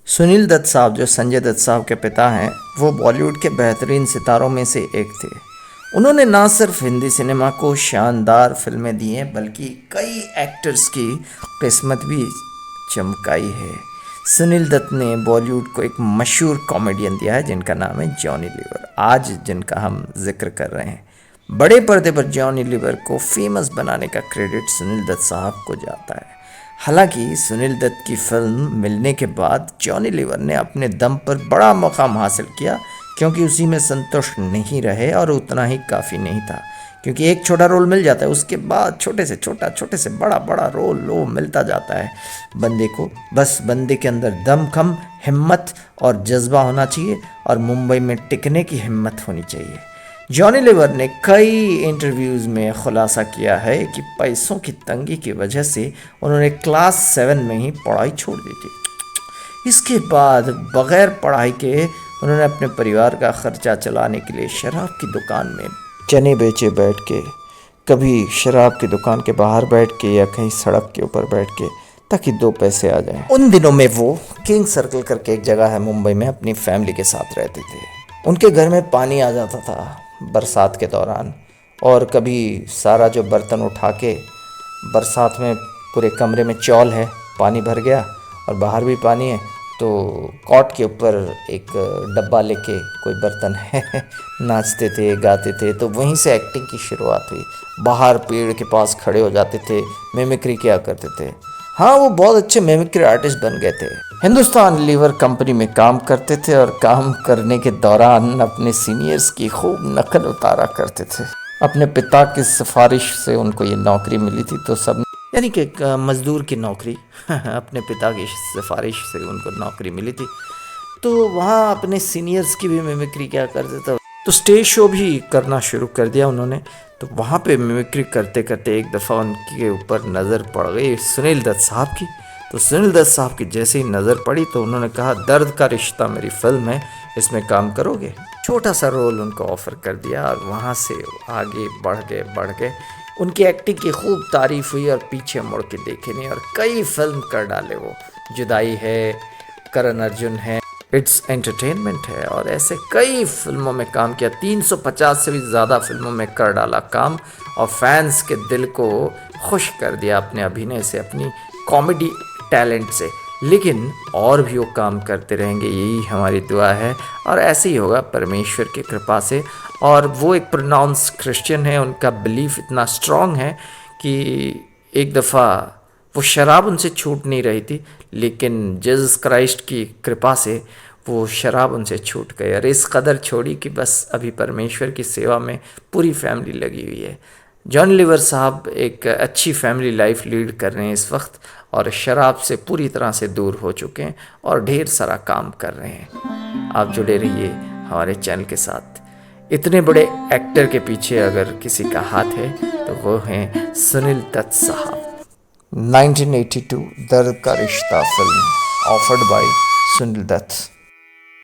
सुनील दत्त साहब जो संजय दत्त साहब के पिता हैं, वो बॉलीवुड के बेहतरीन सितारों में से एक थे। उन्होंने ना सिर्फ हिंदी सिनेमा को शानदार फिल्में दी हैं, बल्कि कई एक्टर्स की किस्मत भी चमकाई है। सुनील दत्त ने बॉलीवुड को एक मशहूर कॉमेडियन दिया है जिनका नाम है जॉनी लीवर। आज जिनका हम जिक्र कर रहे हैं, बड़े पर्दे पर जॉनी लीवर को फेमस बनाने का क्रेडिट सुनील दत्त साहब को जाता है। हालांकि सुनील दत्त की फिल्म मिलने के बाद जॉनी लीवर ने अपने दम पर बड़ा मुकाम हासिल किया, क्योंकि उसी में संतुष्ट नहीं रहे और उतना ही काफ़ी नहीं था। क्योंकि एक छोटा रोल मिल जाता है, उसके बाद छोटे से छोटा, छोटे से बड़ा, बड़ा रोल वो मिलता जाता है बंदे को। बस बंदे के अंदर दमखम, हिम्मत और जज्बा होना चाहिए, और मुंबई में टिकने की हिम्मत होनी चाहिए। जॉनी लीवर ने कई इंटरव्यूज़ में खुलासा किया है कि पैसों की तंगी की वजह से उन्होंने क्लास 7 में ही पढ़ाई छोड़ दी थी। इसके बाद बग़ैर पढ़ाई के उन्होंने अपने परिवार का ख़र्चा चलाने के लिए शराब की दुकान में चने बेचे बैठ के, कभी शराब की दुकान के बाहर बैठ के या कहीं सड़क के ऊपर बैठ के, ताकि 2 पैसे आ जाएं। उन दिनों में वो किंग सर्कल करके एक जगह है मुंबई में, अपनी फैमिली के साथ रहते थे। उनके घर में पानी आ जाता था बरसात के दौरान, और कभी सारा जो बर्तन उठा के, बरसात में पूरे कमरे में चौल है, पानी भर गया और बाहर भी पानी है, तो कॉट के ऊपर एक डब्बा लेके कोई बर्तन है नाचते थे, गाते थे। तो वहीं से एक्टिंग की शुरुआत हुई। बाहर पेड़ के पास खड़े हो जाते थे, मिमिक्री किया करते थे। हाँ, वो बहुत अच्छे मिमिक्री आर्टिस्ट बन गए थे। हिंदुस्तान लीवर कंपनी में काम करते थे और काम करने के दौरान अपने सीनियर्स की खूब नकल उतारा करते थे। अपने पिता की सिफारिश से उनको ये नौकरी मिली थी, तो सब, यानी कि एक मज़दूर की नौकरी अपने पिता की सिफारिश से उनको नौकरी मिली थी। तो वहाँ अपने सीनियर्स की भी मिमिक्री क्या करते थे। तो स्टेज शो भी करना शुरू कर दिया उन्होंने। तो वहाँ पे मिमिक्री करते करते एक दफ़ा उनके ऊपर नज़र पड़ गई सुनील दत्त साहब की। तो सुनील दत्त साहब की जैसे ही नज़र पड़ी तो उन्होंने कहा, दर्द का रिश्ता मेरी फिल्म है, इसमें काम करोगे? छोटा सा रोल उनको ऑफ़र कर दिया, और वहाँ से आगे बढ़ गए। उनकी एक्टिंग की खूब तारीफ़ हुई और पीछे मुड़ के देखे नहीं, और कई फिल्म कर डाले वो। जुदाई है, करण अर्जुन है, इट्स एंटरटेनमेंट है, और ऐसे कई फिल्मों में काम किया। 350 से भी ज़्यादा फिल्मों में कर डाला काम, और फैंस के दिल को खुश कर दिया अपने अभिनय से, अपनी कॉमेडी टैलेंट से। लेकिन और भी वो काम करते रहेंगे, यही हमारी दुआ है, और ऐसे ही होगा परमेश्वर की कृपा से। और वो एक प्रोनाउंस क्रिश्चियन है, उनका बिलीफ इतना स्ट्रॉन्ग है कि एक दफ़ा वो शराब उनसे छूट नहीं रही थी, लेकिन जीसस क्राइस्ट की कृपा से वो शराब उनसे छूट गई, और इस कदर छोड़ी कि बस अभी परमेश्वर की सेवा में पूरी फैमिली लगी हुई है। जॉनी लीवर साहब एक अच्छी फैमिली लाइफ लीड कर रहे हैं इस वक्त, और शराब से पूरी तरह से दूर हो चुके हैं और ढेर सारा काम कर रहे हैं। आप जुड़े रहिए हमारे चैनल के साथ। इतने बड़े एक्टर के पीछे अगर किसी का हाथ है तो वो हैं सुनील दत्त साहब। 1982 Dard Ka Rishta film offered by Sunil Dutt.